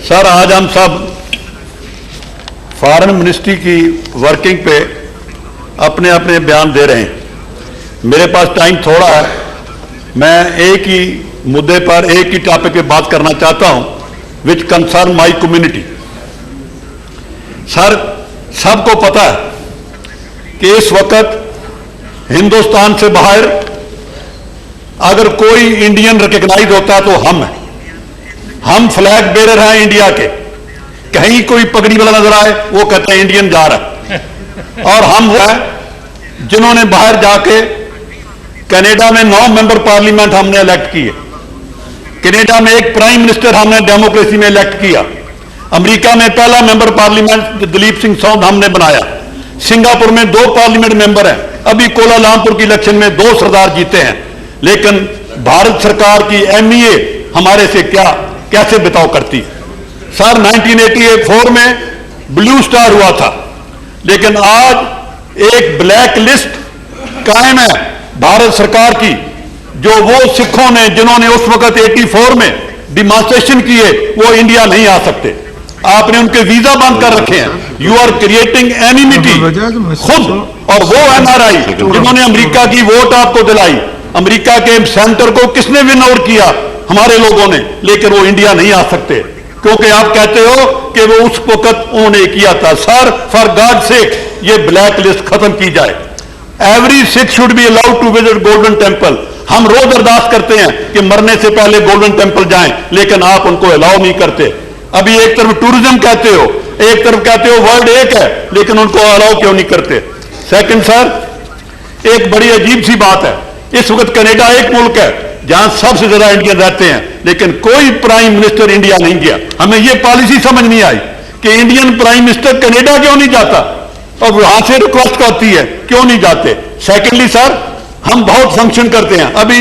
Sir, आज हम सब फॉरेन मिनिस्ट्री की वर्किंग पे अपने अपने बयान दे रहे हैं। मेरे पास टाइम थोड़ा है, मैं एक ही मुद्दे पर एक ही टॉपिक पे बात करना चाहता हूं, विच कंसर्न माई कम्युनिटी। सर, सबको पता है कि इस वक्त हिंदुस्तान से बाहर अगर कोई इंडियन रिकग्नाइज होता है तो हम फ्लैग बेरर हैं इंडिया के। कहीं कोई पगड़ी वाला नजर आए वो कहते हैं इंडियन जा रहा है। और हम वो हैं जिन्होंने बाहर जाके कनाडा में 9 मेंबर पार्लियामेंट हमने इलेक्ट किए, कनाडा में एक प्राइम मिनिस्टर हमने डेमोक्रेसी में इलेक्ट किया, अमेरिका में पहला मेंबर पार्लियामेंट दिलीप सिंह सौंद हमने बनाया, सिंगापुर में 2 पार्लियामेंट मेंबर हैं, अभी कोलालमपुर की इलेक्शन में 2 सरदार जीते हैं। लेकिन भारत सरकार की एमईए हमारे से कैसे बिताव करती है। सर, 1984 में ब्लू स्टार हुआ था, लेकिन आज एक ब्लैक लिस्ट कायम है भारत सरकार की, जो वो सिखों ने जिन्होंने उस वक्त 84 में डिमॉन्स्ट्रेशन किए वो इंडिया नहीं आ सकते। आपने उनके वीजा बंद कर रखे हैं। यू आर क्रिएटिंग एनिमिटी खुद। और वो एनआरआई जिन्होंने अमेरिका की वोट आपको दिलाई, अमेरिका के सेंटर को किसने विन आउट किया? हमारे लोगों ने। लेकिन वो इंडिया नहीं आ सकते क्योंकि आप कहते हो कि वो उस वक्त उन्होंने किया था। सर, फॉर गॉड सेक ये ब्लैक लिस्ट खत्म की जाए। Every Sikh should be allowed to visit golden temple. हम रोज अरदास करते हैं कि मरने से पहले गोल्डन टेम्पल जाएं, लेकिन आप उनको अलाउ नहीं करते। अभी एक तरफ टूरिज्म कहते हो, एक तरफ कहते हो वर्ल्ड एक है, लेकिन उनको अलाउ क्यों नहीं करते? सेकंड सर, एक बड़ी अजीब सी बात है, इस वक्त कनाडा एक मुल्क है जहां सबसे ज्यादा इंडियन रहते हैं, लेकिन कोई प्राइम मिनिस्टर इंडिया नहीं गया। हमें यह पॉलिसी समझ नहीं आई कि इंडियन प्राइम मिनिस्टर कनाडा क्यों नहीं जाता, और वहां से रिक्वेस्ट करती है क्यों नहीं जाते। सेकेंडली सर, हम बहुत फंक्शन करते हैं। अभी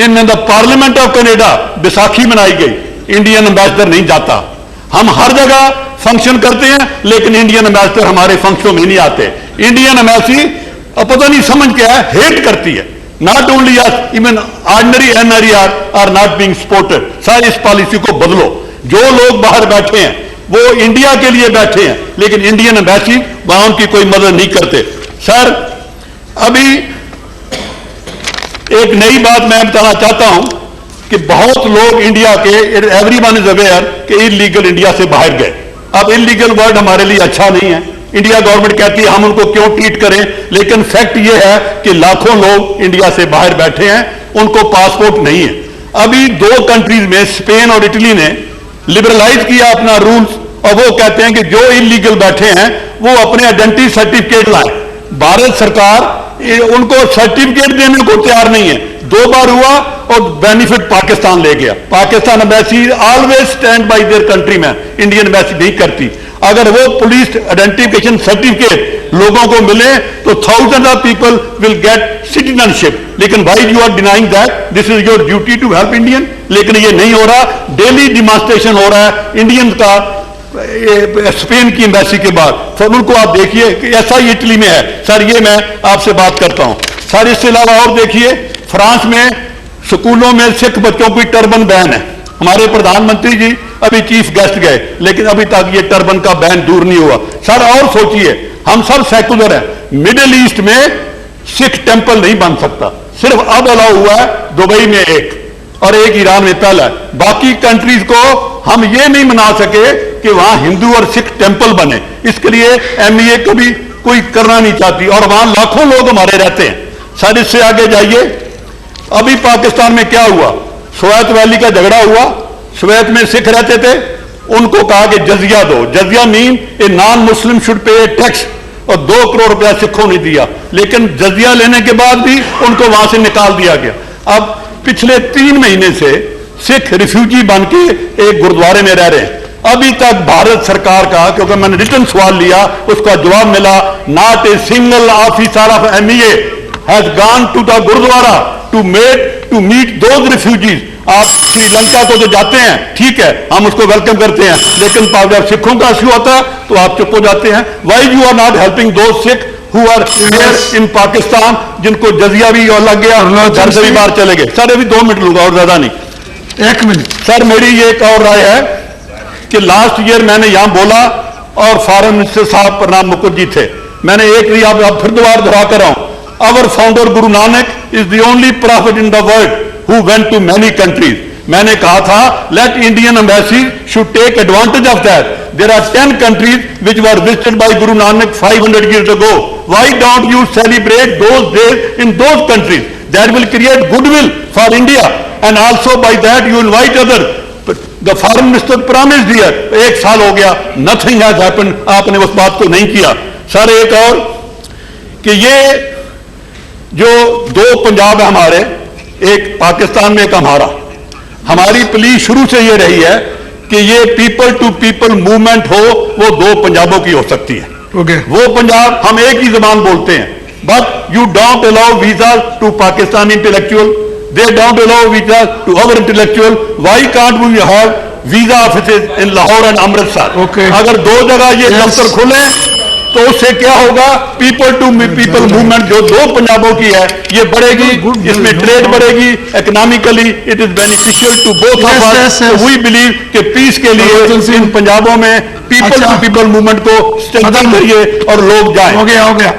in the parliament of Canada Baisakhi मनाई गई, इंडियन एम्बेसडर नहीं जाता। हम हर जगह फंक्शन करते हैं, लेकिन इंडियन एम्बेसडर हमारे फंक्शनों में नहीं आते। इंडियन एम्बेसी पता नहीं समझ क्या है, हेट करती है। Not only us, even ordinary NRI are not being supported. Sir, इस पॉलिसी को बदलो। जो लोग बाहर बैठे हैं वो इंडिया के लिए बैठे हैं, लेकिन इंडियन एम्बेसी वहां उनकी कोई मदद नहीं करते। सर, अभी एक नई बात मैं बताना चाहता हूं कि बहुत लोग इंडिया के, एवरीवन इज अवेयर कि इलीगल इंडिया से बाहर गए। अब इलीगल वर्ड हमारे लिए अच्छा नहीं है। इंडिया गवर्नमेंट कहती है हम उनको क्यों ट्रीट करें, लेकिन फैक्ट यह है कि लाखों लोग इंडिया से बाहर बैठे हैं, उनको पासपोर्ट नहीं है। अभी 2 कंट्रीज में, स्पेन और इटली ने लिबरलाइज किया अपना रूल्स, और वो कहते हैं कि जो इलीगल बैठे हैं वो अपने आइडेंटिटी सर्टिफिकेट लाएं। भारत सरकार उनको सर्टिफिकेट देने को तैयार नहीं है। 2 बार हुआ और बेनिफिट पाकिस्तान ले गया। Pakistan embassy always stand by their country में, इंडियन एम्बेसी नहीं करती। अगर वो पुलिस आइडेंटिफिकेशन सर्टिफिकेट लोगों को मिले तो thousand of people will get citizenship. लेकिन why you are denying that? This is your duty to help Indian. लेकिन ये नहीं हो रहा। डेली डिमॉन्स्ट्रेशन हो रहा है इंडियन का स्पेन की एम्बेसी के बाद। सर, उनको आप देखिए कि ऐसा ही इटली में है। सर, ये मैं आपसे बात करता हूं। सर, इससे अलावा और देखिए, फ्रांस में स्कूलों में सिख बच्चों की टर्बन बैन है। हमारे प्रधानमंत्री जी अभी चीफ गेस्ट गए, लेकिन अभी तक ये टर्बन का बैन दूर नहीं हुआ। सर, और सोचिए, हम सब सेकुलर हैं। मिडिल ईस्ट में सिख टेंपल नहीं बन सकता, सिर्फ अब अलाउ हुआ है दुबई में एक, और एक ईरान में पहला है। बाकी कंट्रीज को हम ये नहीं मना सके कि वहां हिंदू और सिख टेंपल बने। इसके लिए एमईए कभी कोई करना नहीं चाहती, और वहां लाखों लोग हमारे रहते हैं। सर, इससे आगे जाइए, अभी पाकिस्तान में क्या हुआ? स्वेत वैली का झगड़ा हुआ। स्वेत में सिख रहते थे, उनको कहा कि जजिया दो। जजिया mean a non Muslim should pay tax, और 2 करोड़ रुपया सिखों ने दिया। लेकिन जजिया लेने के बाद भी उनको वहां से निकाल दिया गया। अब पिछले 3 महीने से सिख रिफ्यूजी बन के एक गुरुद्वारे में रह रहे हैं। अभी तक भारत सरकार का, क्योंकि मैंने रिटर्न सवाल लिया, उसका जवाब मिला, not a single officer of MEA has gone to the gurdwara to meet those refugees. आप श्रीलंका को जो जाते हैं, ठीक है, हम उसको वेलकम करते हैं, लेकिन जब सिखों का इश्यू होता है तो आप चुप हो जाते हैं। Why you are not helping those Sikh who are here in Pakistan, जिनको जजिया भी और लग गया, घर से भी बाहर चले गए। सर, अभी 2 मिनट लूंगा और ज्यादा नहीं। 1 मिनट। सर, मेरी ये एक और राय है कि लास्ट ईयर मैंने यहां बोला और फॉरेन मिनिस्टर साहब प्रणब मुखर्जी थे, मैंने एक भी आप फिर दोबारा दोहरा कर रहा हूं, our founder Guru Nanak is the only prophet in the world who went to many countries. मैंने कहा था let Indian embassy should take advantage of that. There are 10 countries which were visited by Guru Nanak 500 years ago. Why don't you celebrate those days in those countries? That will create goodwill for India, and also by that you invite others. The foreign minister promised here, 1 साल हो गया, nothing has happened, आपने उस बात को नहीं किया। Sir एक और कि ये जो 2 पंजाब है हमारे, एक पाकिस्तान में एक हमारी प्लीज शुरू से ये रही है कि ये पीपल टू पीपल मूवमेंट हो, वो 2 पंजाबों की हो सकती है। वो पंजाब हम एक ही जबान बोलते हैं, but you don't allow visa to Pakistani intellectual, they don't allow visa to our intellectual. Why can't we have visa offices in Lahore and Amritsar? अगर 2 जगह ये दफ्तर खुले तो उससे क्या होगा, पीपल टू पीपल मूवमेंट जो 2 पंजाबों की है ये बढ़ेगी, इसमें ट्रेड बढ़ेगी, economically it is beneficial to both of us. We believe कि पीस के लिए इन पंजाबों में पीपल टू पीपल मूवमेंट को स्ट्रेंथन करिए और लोग जाएं। हो गया